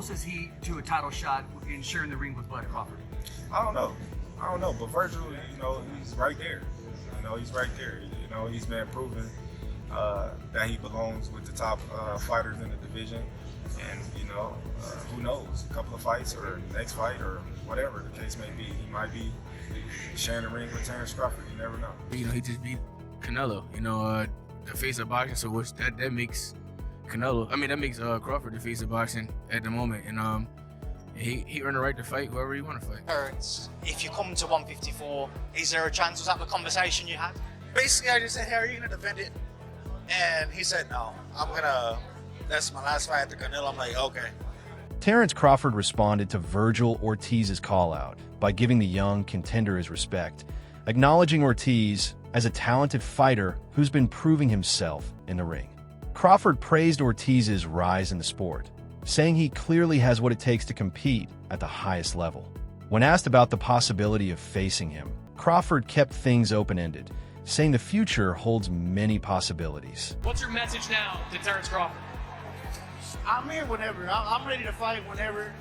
close is he to a title shot in sharing the ring with Bud Crawford? I don't know. But Vergil, he's right there. He's right there. He's been proven that he belongs with the top fighters in the division. And, who knows? A couple of fights or next fight or whatever the case may be, he might be sharing the ring with Terence Crawford. You never know. He just beat Canelo, the face of boxing, so which that makes that makes Crawford the face of boxing at the moment. And he earned the right to fight whoever he want to fight. Terence, if you come to 154, is there a chance? Was that the conversation you had? Basically, I just said, hey, are you going to defend it? And he said, no, that's my last fight at the Canelo. I'm like, okay. Terence Crawford responded to Vergil Ortiz's call-out by giving the young contender his respect, acknowledging Ortiz as a talented fighter who's been proving himself in the ring. Crawford praised Ortiz's rise in the sport, saying he clearly has what it takes to compete at the highest level. When asked about the possibility of facing him, Crawford kept things open-ended, saying the future holds many possibilities. What's your message now to Terence Crawford? I'm here whenever. I'm ready to fight whenever.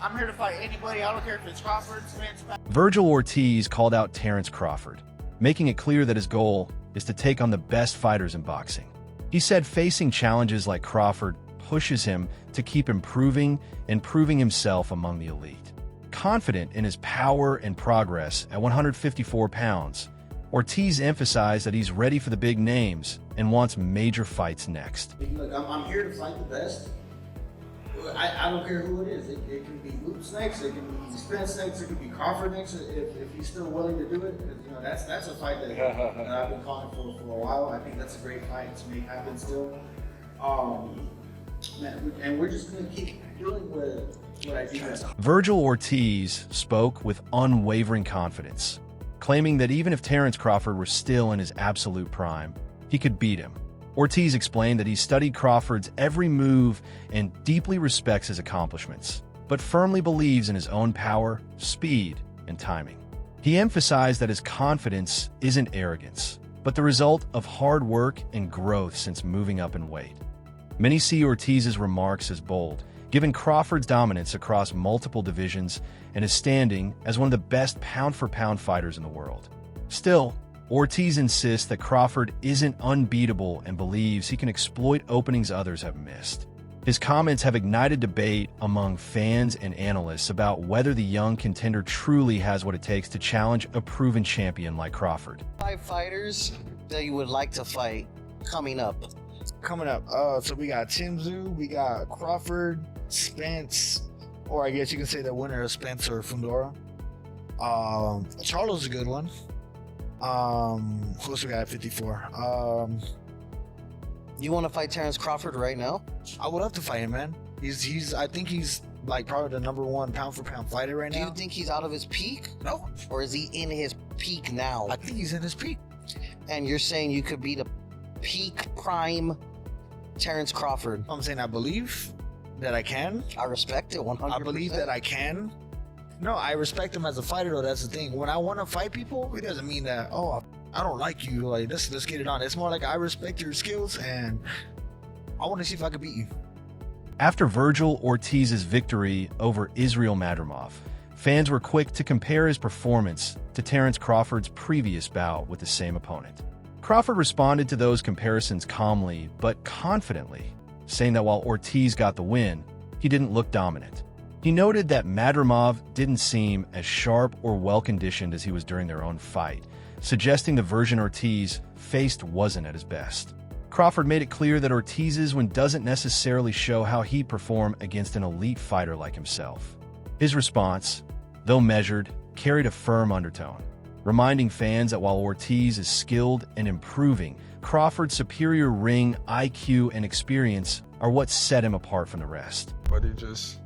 I'm here to fight anybody. I don't care if it's Crawford, Spence. Vergil Ortiz called out Terence Crawford, making it clear that his goal is to take on the best fighters in boxing. He said facing challenges like Crawford pushes him to keep improving and proving himself among the elite. Confident in his power and progress at 154 pounds, Ortiz emphasized that he's ready for the big names and wants major fights next. Look, I'm here to fight the best. I don't care who it is. It can be Boots next, it can be Spence next, it can be Crawford next, if he's still willing to do it. Because that's a fight that I've been calling for a while. I think that's a great fight to make happen still. And we're just going to keep doing what I do best. Vergil Ortiz spoke with unwavering confidence, claiming that even if Terence Crawford were still in his absolute prime, he could beat him. Ortiz explained that he studied Crawford's every move and deeply respects his accomplishments, but firmly believes in his own power, speed, and timing. He emphasized that his confidence isn't arrogance, but the result of hard work and growth since moving up in weight. Many see Ortiz's remarks as bold, given Crawford's dominance across multiple divisions and his standing as one of the best pound-for-pound fighters in the world. Still, Ortiz insists that Crawford isn't unbeatable and believes he can exploit openings others have missed. His comments have ignited debate among fans and analysts about whether the young contender truly has what it takes to challenge a proven champion like Crawford. 5 fighters that you would like to fight coming up. So we got Tim Tszyu, we got Crawford, Spence, or I guess you can say the winner of Spence or Fundora. Charlo's a good one. Who else we got at 54? You want to fight Terence Crawford right now? I would love to fight him, man. I think he's like probably the number 1 pound for pound fighter right now. Do you think he's out of his peak? No. Or is he in his peak now? I think he's in his peak. And you're saying you could beat a peak prime Terence Crawford? I'm saying I believe that I can. I respect it 100%. I believe that I can. No, I respect him as a fighter, though. That's the thing. When I want to fight people, it doesn't mean that, oh, I don't like you. Like, let's get it on. It's more like I respect your skills, and I want to see if I can beat you. After Vergil Ortiz's victory over Israel Madrimov, fans were quick to compare his performance to Terence Crawford's previous bout with the same opponent. Crawford responded to those comparisons calmly but confidently, saying that while Ortiz got the win, he didn't look dominant. He noted that Madrimov didn't seem as sharp or well-conditioned as he was during their own fight, suggesting the version Ortiz faced wasn't at his best. Crawford made it clear that Ortiz's win doesn't necessarily show how he'd perform against an elite fighter like himself. His response, though measured, carried a firm undertone, reminding fans that while Ortiz is skilled and improving, Crawford's superior ring IQ and experience are what set him apart from the rest. But he just,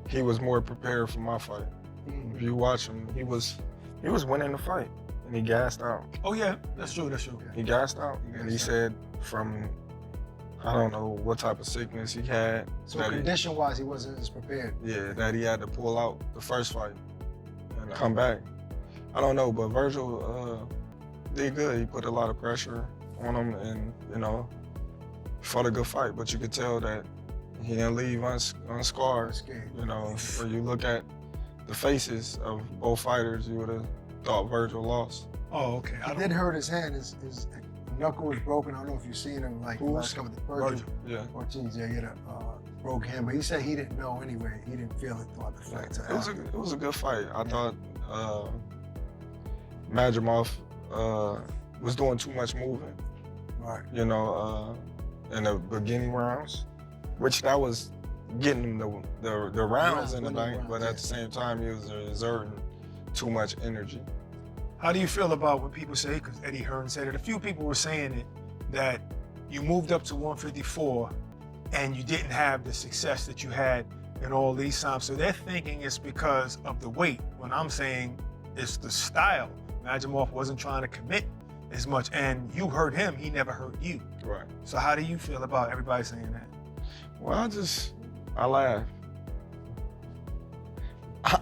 he was more prepared for my fight. If you watch him, he was winning the fight, and he gassed out. Oh yeah, that's true. He gassed out, and he said from, I don't know what type of sickness he had. So condition-wise, he wasn't as prepared. Yeah, that he had to pull out the first fight and come back. I don't know, but Vergil did good. He put a lot of pressure on him, and fought a good fight. But you could tell that He didn't leave unscarred. You know, when you look at the faces of both fighters, you would have thought Vergil lost. Oh, okay. I did hurt his hand. His knuckle was broken. I don't know if you've seen him. Like last couple of Vergil. Yeah. Ortiz, yeah, he had a broke hand, but he said he didn't know anyway. He didn't feel it throughout the fight. It was a good fight. I thought Madrimov was doing too much moving. Right. You know, in the beginning rounds, which that was getting him the rounds in the bank, but at the same time he was exerting too much energy. How do you feel about when people say, because Eddie Hearn said it, a few people were saying it, that you moved up to 154 and you didn't have the success that you had in all these times. So they're thinking it's because of the weight, when I'm saying it's the style. Madrimov wasn't trying to commit as much, and you hurt him, he never hurt you. Right. So how do you feel about everybody saying that? Well, I laugh.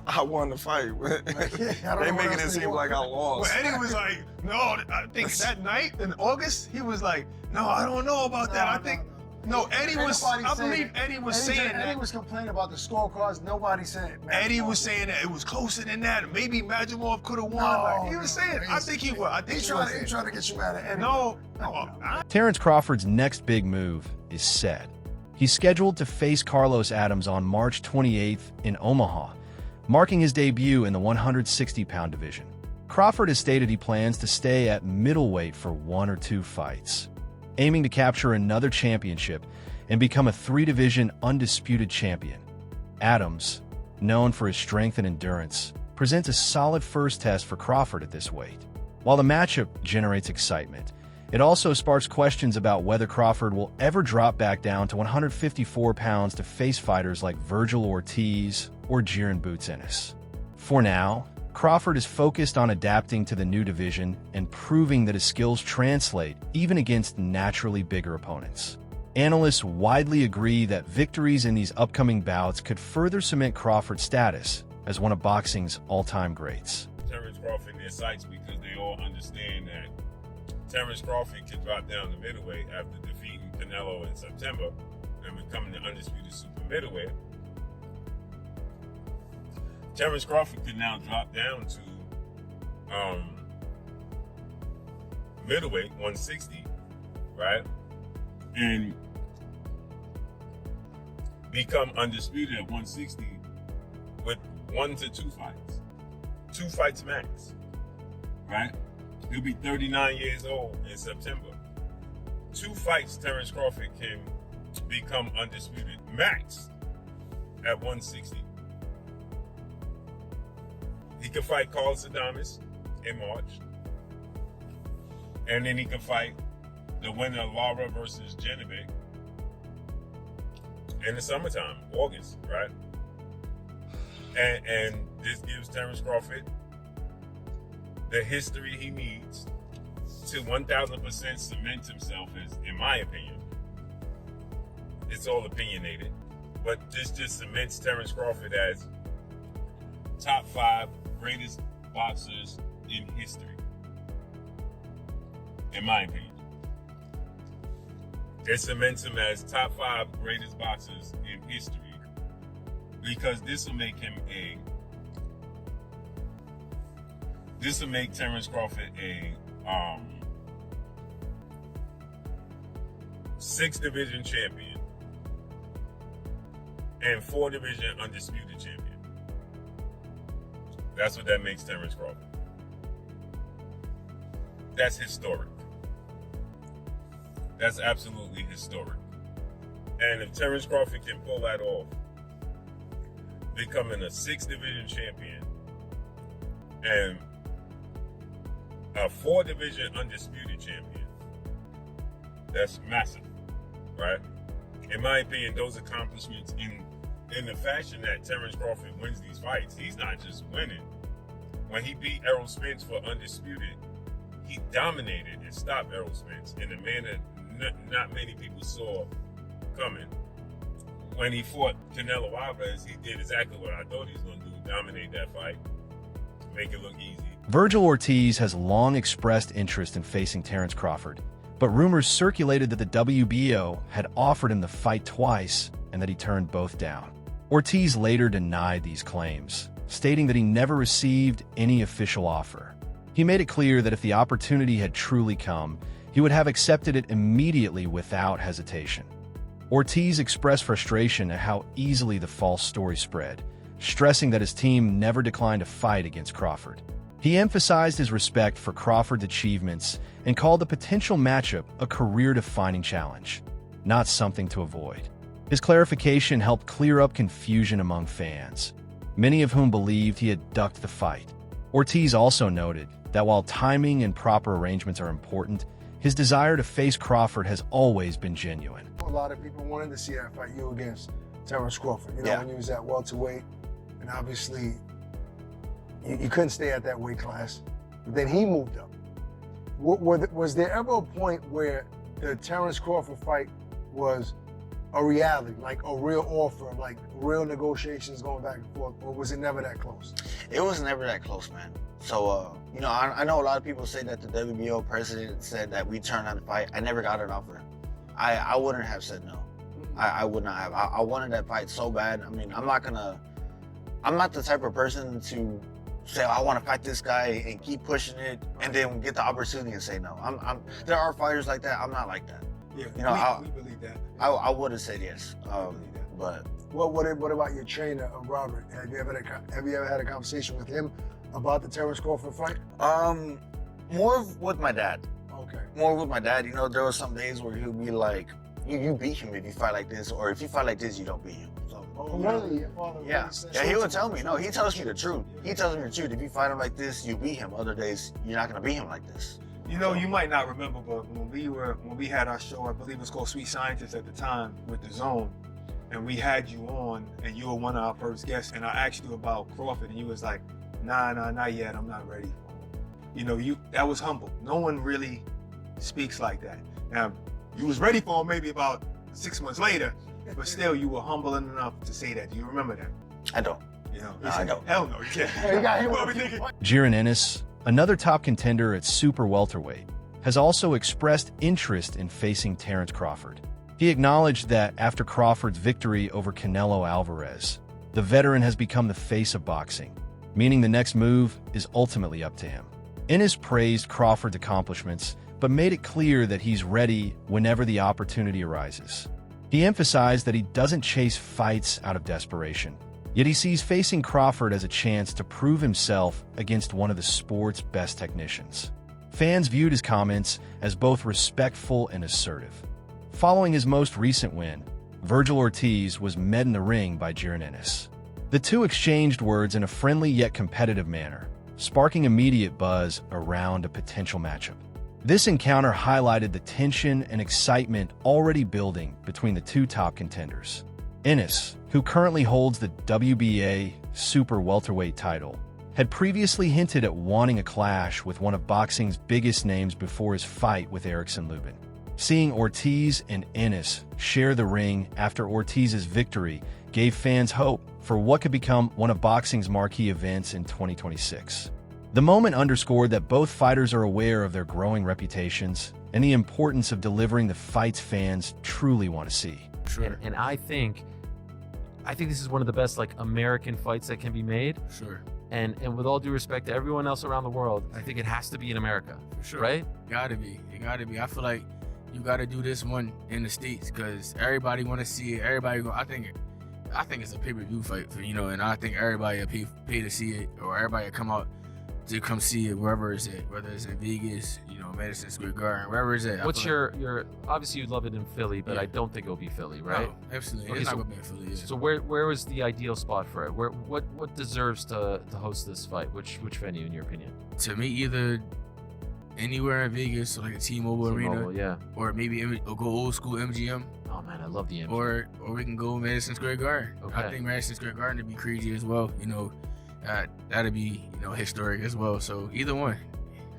I won the fight. They making it seem like I lost. Well, Eddie was like, no, I think that night in August, he was like, no, I don't know about that. Eddie was, I believe Eddie was saying that. Eddie was complaining about the scorecards. Nobody said it. Eddie was saying that it was closer than that. Maybe Madrimov could have won. He was saying, I think he was. I think he trying to get you mad at Eddie. No. Terence Crawford's next big move is set. He's scheduled to face Carlos Adams on March 28th in Omaha, marking his debut in the 160-pound division. Crawford has stated he plans to stay at middleweight for 1 or 2 fights, aiming to capture another championship and become a 3-division undisputed champion. Adams, known for his strength and endurance, presents a solid first test for Crawford at this weight. While the matchup generates excitement, it also sparks questions about whether Crawford will ever drop back down to 154 pounds to face fighters like Vergil Ortiz or Jiren Boots Ennis. For now, Crawford is focused on adapting to the new division and proving that his skills translate even against naturally bigger opponents. Analysts widely agree that victories in these upcoming bouts could further cement Crawford's status as one of boxing's all-time greats. Terence Crawford excites because they all understand that Terence Crawford can drop down to middleweight after defeating Canelo in September and becoming the undisputed super middleweight. Terence Crawford can now drop down to middleweight, 160, right? And become undisputed at 160 with 1 to 2 fights. 2 fights max, right? He'll be 39 years old in September. 2 fights, Terence Crawford can become undisputed max at 160. He can fight Carlos Adames in March. And then he can fight the winner of Lara versus Genevieve in the summertime, August, right? And this gives Terence Crawford the history he needs to 1000% cement himself as, in my opinion, it's all opinionated, but this just cements Terence Crawford as top 5 greatest boxers in history, in my opinion. It cements him as top 5 greatest boxers in history because this will make Terence Crawford a 6-division champion and 4-division undisputed champion. That's what that makes Terence Crawford. That's historic. That's absolutely historic. And if Terence Crawford can pull that off, becoming a 6-division champion and a 4-division undisputed champion, that's massive, right? In my opinion, those accomplishments in the fashion that Terence Crawford wins these fights, he's not just winning. When he beat Errol Spence for undisputed, he dominated and stopped Errol Spence in a manner not many people saw coming. When he fought Canelo Alvarez, he did exactly what I thought he was going to do, dominate that fight, make it look easy. Vergil Ortiz has long expressed interest in facing Terence Crawford, but rumors circulated that the WBO had offered him the fight twice and that he turned both down. Ortiz later denied these claims, stating that he never received any official offer. He made it clear that if the opportunity had truly come, he would have accepted it immediately without hesitation. Ortiz expressed frustration at how easily the false story spread, stressing that his team never declined a fight against Crawford. He emphasized his respect for Crawford's achievements and called the potential matchup a career-defining challenge, not something to avoid. His clarification helped clear up confusion among fans, many of whom believed he had ducked the fight. Ortiz also noted that while timing and proper arrangements are important, his desire to face Crawford has always been genuine. A lot of people wanted to see that fight, you against Terence Crawford. You know, when you was at welterweight, and obviously you couldn't stay at that weight class. But then he moved up. Was there ever a point where the Terence Crawford fight was a reality, like a real offer, like real negotiations going back and forth, or was it never that close? It was never that close, man. So, you know, I know a lot of people say that the WBO president said that we turned on the fight. I never got an offer. I wouldn't have said no. I would not have. I wanted that fight so bad. I mean, I'm not the type of person to say, oh, I want to fight this guy and keep pushing it and then get the opportunity and say no. There are fighters like that. I'm not like that. Yeah, you know, we believe that. I would have said yes. But what about your trainer, Robert? Have you ever had a conversation with him about the Terence Crawford fight? More with my dad. Okay. More with my dad. You know, there were some days where he'll be like, you beat him if you fight like this, or if you fight like this, you don't beat him. So, really? Your father yeah, he would tell me. No, he tells me the truth. He tells me the truth. If you fight him like this, you beat him. Other days, you're not gonna beat him like this. You know, you might not remember, but when we had our show, I believe it was called Sweet Scientist at the time with The Zone, and we had you on, and you were one of our first guests, and I asked you about Crawford, and you was like, nah, not yet, I'm not ready. You know, that was humble. No one really speaks like that. Now, you was ready for him maybe about 6 months later, but still, you were humble enough to say that. Do you remember that? I don't. You know, no, I don't. Hell no, you can't. You got him. What we thinking? Jiren Ennis, another top contender at super welterweight, has also expressed interest in facing Terence Crawford. He acknowledged that after Crawford's victory over Canelo Alvarez, the veteran has become the face of boxing, meaning the next move is ultimately up to him. Ennis praised Crawford's accomplishments, but made it clear that he's ready whenever the opportunity arises. He emphasized that he doesn't chase fights out of desperation, yet he sees facing Crawford as a chance to prove himself against one of the sport's best technicians. Fans viewed his comments as both respectful and assertive. Following his most recent win, Vergil Ortiz was met in the ring by Jiren Ennis. The two exchanged words in a friendly yet competitive manner, sparking immediate buzz around a potential matchup. This encounter highlighted the tension and excitement already building between the two top contenders. Ennis, who currently holds the WBA super welterweight title, had previously hinted at wanting a clash with one of boxing's biggest names before his fight with Erickson Lubin. Seeing Ortiz and Ennis share the ring after Ortiz's victory gave fans hope for what could become one of boxing's marquee events in 2026. The moment underscored that both fighters are aware of their growing reputations and the importance of delivering the fights fans truly want to see. Sure. And I think this is one of the best American fights that can be made. Sure. And with all due respect to everyone else around the world, I think it has to be in America. For sure. Right? Gotta be. It gotta be. I feel like you gotta do this one in the States because everybody want to see it. Everybody go. I think it's a pay-per-view fight and I think everybody will pay to see it, or everybody will come out to come see it wherever it's at, whether it's in Vegas, Madison Square Garden, wherever it's at. What's your obviously you'd love it in Philly, but I don't think it'll be Philly, right? No, absolutely. Okay, it's not gonna be in Philly. Yeah. So where was the ideal spot for it? What deserves to host this fight? Which venue in your opinion? To me, either anywhere in Vegas, so like a T-Mobile Arena, yeah, or maybe go old school MGM. Oh man, I love the MGM. Or we can go Madison Square Garden. Okay. I think Madison Square Garden would be crazy as well. That'd be historic as well. So either one.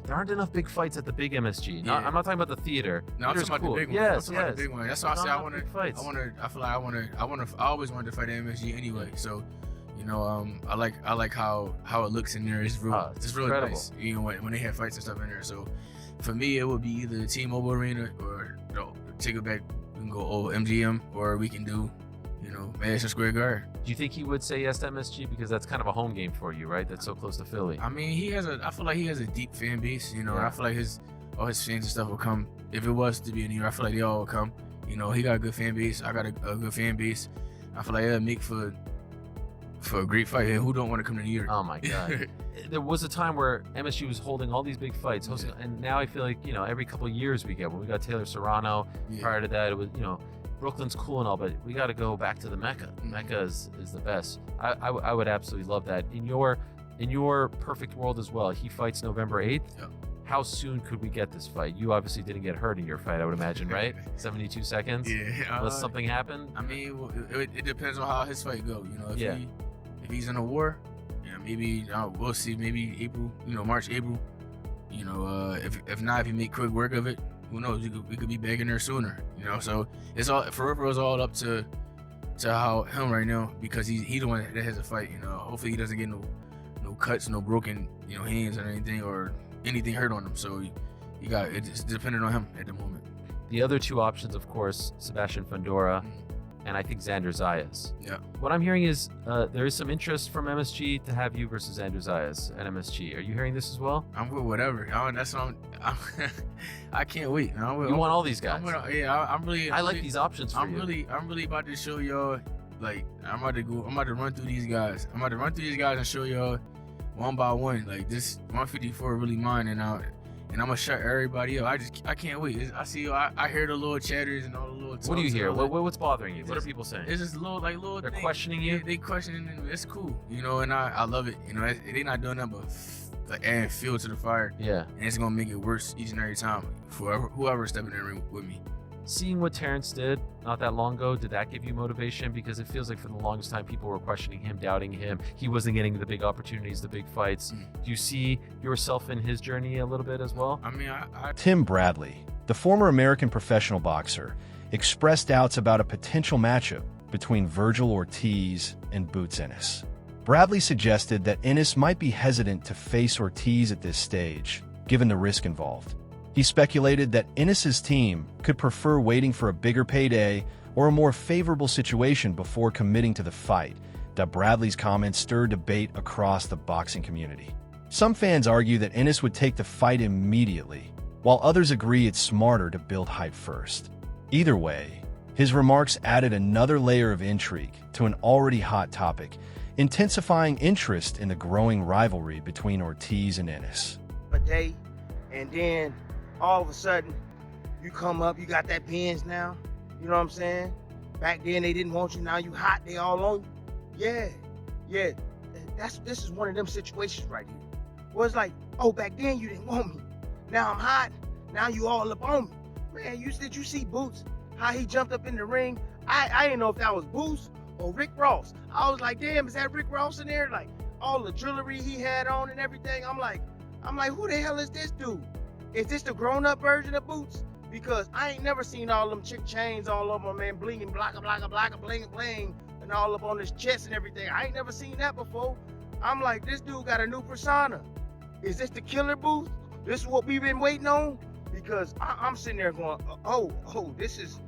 There aren't enough big fights at the big MSG. No, I'm not talking about the theater. No, I'm talking about the big one. Yes, I'm talking about the big one. That's why I say I want to. I always wanted to fight at MSG anyway. So, I like how it looks in there. It's real. It's really incredible. nice. When they have fights and stuff in there. So, for me, it would be either the T-Mobile Arena or take it back. We can go old MGM, or we can do, you know, Madison Square Garden. Do you think he would say yes to MSG because that's kind of a home game for you, right? That's so close to Philly. I mean, I feel like he has a deep fan base, you know. Yeah. I feel like all his fans and stuff will come. If it was to be in New York, I feel like they all will come. You know, he got a good fan base. I got a good fan base. I feel like it'll make for a great fight. And who don't want to come to New York? Oh my God. There was a time where MSG was holding all these big fights, hosting, and now I feel like, you know, every couple of years we got Taylor Serrano. Yeah. Prior to that, it was, you know, Brooklyn's cool and all, but we got to go back to the Mecca. Mecca is the best. I would absolutely love that. In your perfect world as well, he fights November 8th. Yep. How soon could we get this fight? You obviously didn't get hurt in your fight, I would imagine, right? 72 seconds? Yeah. Unless something happened? I mean, it depends on how his fight go. You know, if he's in a war, yeah, maybe we'll see. Maybe April, you know, March, April. You know, if not, if he make quick work of it, who knows? We could be back in there sooner. You know, so it's all up to how him right now, because he's the one that has a fight. You know, hopefully he doesn't get no cuts, no broken, you know, hands or anything, or anything hurt on him. So it's dependent on him at the moment. The other two options, of course, Sebastian Fundora and I think Xander Zayas. Yeah. What I'm hearing is there is some interest from MSG to have you versus Xander Zayas at MSG. Are you hearing this as well? I'm with whatever. That's what I can't wait. You want all these guys? I like these options for you. I'm really about to show y'all. Like, I'm about to run through these guys. I'm about to run through these guys and show y'all one by one. Like, this 154 really mine, and I'm gonna shut everybody up. I can't wait. I hear the little chatters and all the little talks. What do you hear? Like, What's bothering you? What are people saying? It's just little They're things. questioning you. They questioning, and it's cool, you know. And I love it. You know, they're not doing nothing but adding fuel to the fire. Yeah. And it's gonna make it worse each and every time for whoever's stepping in the ring with me. Seeing what Terence did not that long ago, did that give you motivation? Because it feels like for the longest time people were questioning him, doubting him. He wasn't getting the big opportunities, the big fights. Do you see yourself in his journey a little bit as well? I mean, Tim Bradley, the former American professional boxer, expressed doubts about a potential matchup between Vergil Ortiz and Boots Ennis. Bradley suggested that Ennis might be hesitant to face Ortiz at this stage, given the risk involved. He speculated that Ennis's team could prefer waiting for a bigger payday or a more favorable situation before committing to the fight. Bradley's comments stirred debate across the boxing community. Some fans argue that Ennis would take the fight immediately, while others agree it's smarter to build hype first. Either way, his remarks added another layer of intrigue to an already hot topic, intensifying interest in the growing rivalry between Ortiz and Ennis. A day, and then all of a sudden, you come up, you got that pins now. You know what I'm saying? Back then they didn't want you, now you hot, they all on you. Yeah. This is one of them situations right here. Well, it's like, oh, back then you didn't want me. Now I'm hot, now you all up on me. Man, did you see Boots? How he jumped up in the ring? I didn't know if that was Boots or Rick Ross. I was like, damn, is that Rick Ross in there? Like, all the jewelry he had on and everything. I'm like, who the hell is this dude? Is this the grown-up version of Boots? Because I ain't never seen all them chick chains all over, man, blinging, blocka, blocka, blocka, bling, bling, and all up on his chest and everything. I ain't never seen that before. I'm like, this dude got a new persona. Is this the killer Boots? This is what we've been waiting on? Because I'm sitting there going, this is...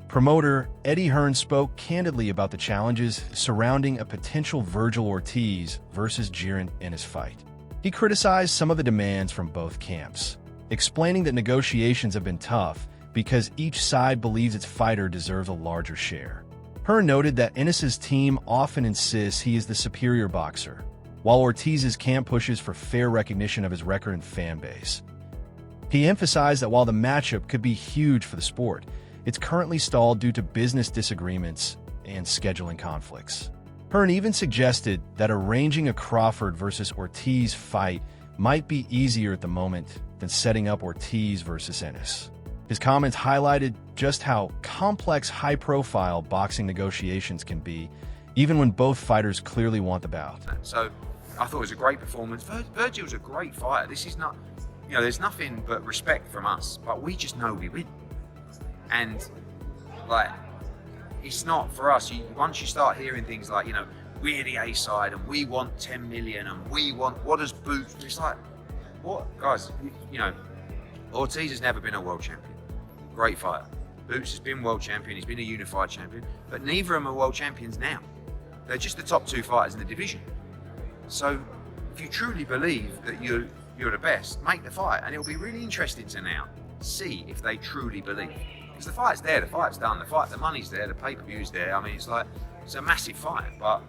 Promoter Eddie Hearn spoke candidly about the challenges surrounding a potential Vergil Ortiz versus Jiren Ennis fight. He criticized some of the demands from both camps, explaining that negotiations have been tough because each side believes its fighter deserves a larger share. Hearn noted that Ennis's team often insists he is the superior boxer, while Ortiz's camp pushes for fair recognition of his record and fan base. He emphasized that while the matchup could be huge for the sport, it's currently stalled due to business disagreements and scheduling conflicts. Hearn even suggested that arranging a Crawford versus Ortiz fight might be easier at the moment than setting up Ortiz versus Ennis. His comments highlighted just how complex, high-profile boxing negotiations can be, even when both fighters clearly want the bout. So I thought it was a great performance. Vergil's a great fighter. This is not, there's nothing but respect from us, but we just know we win. And, it's not for us. Once you start hearing things like, we're the A side and we want 10 million and we want, what does Boots? It's like, what? Guys, Ortiz has never been a world champion. Great fighter. Boots has been world champion, he's been a unified champion, but neither of them are world champions now. They're just the top 2 fighters in the division. So if you truly believe that you're the best, make the fight, and it'll be really interesting to now see if they truly believe. Because the fight's there, the fight's done, the money's there, the pay-per-view's there. I mean, it's a massive fight, but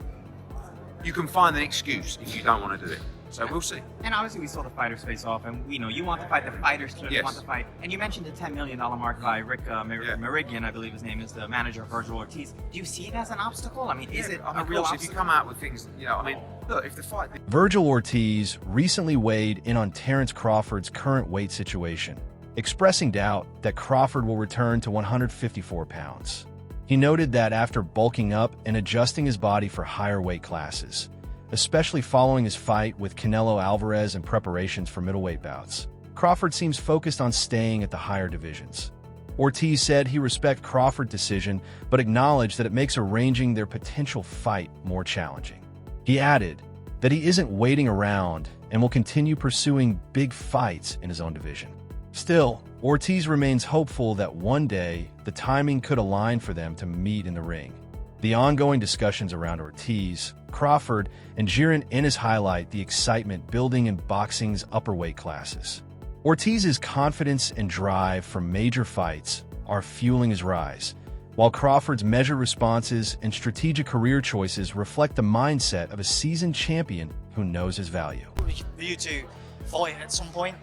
you can find an excuse if you don't want to do it. So we'll see. And obviously we saw the fighters face off, and you want to fight, the fighters Yes. want to fight. And you mentioned the $10 million mark by Rick Merigian, I believe his name is, the manager of Vergil Ortiz. Do you see it as an obstacle? I mean, is it a real obstacle? If you come out with things, I mean, look, if the fight... Vergil Ortiz recently weighed in on Terence Crawford's current weight situation, expressing doubt that Crawford will return to 154 pounds. He noted that after bulking up and adjusting his body for higher weight classes, especially following his fight with Canelo Alvarez and preparations for middleweight bouts, Crawford seems focused on staying at the higher divisions. Ortiz said he respects Crawford's decision, but acknowledged that it makes arranging their potential fight more challenging. He added that he isn't waiting around and will continue pursuing big fights in his own division. Still, Ortiz remains hopeful that one day the timing could align for them to meet in the ring. The ongoing discussions around Ortiz, Crawford, and Jiren Ennis highlight the excitement building in boxing's upper weight classes. Ortiz's confidence and drive for major fights are fueling his rise, while Crawford's measured responses and strategic career choices reflect the mindset of a seasoned champion who knows his value. For you to fight at some point?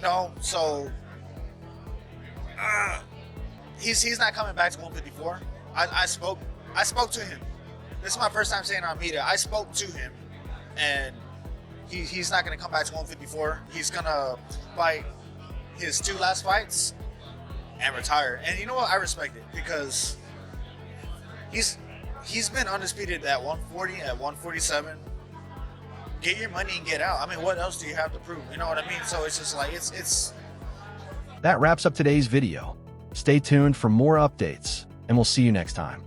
No, so he's not coming back to 154. I spoke to him. This is my first time saying on media. I spoke to him, and he's not going to come back to 154. He's going to fight his 2 last fights and retire. And you know what? I respect it because he's been undisputed at 140, at 147. Get your money and get out. I mean, what else do you have to prove? You know what I mean? So it's just like it's. That wraps up today's video. Stay tuned for more updates, and we'll see you next time.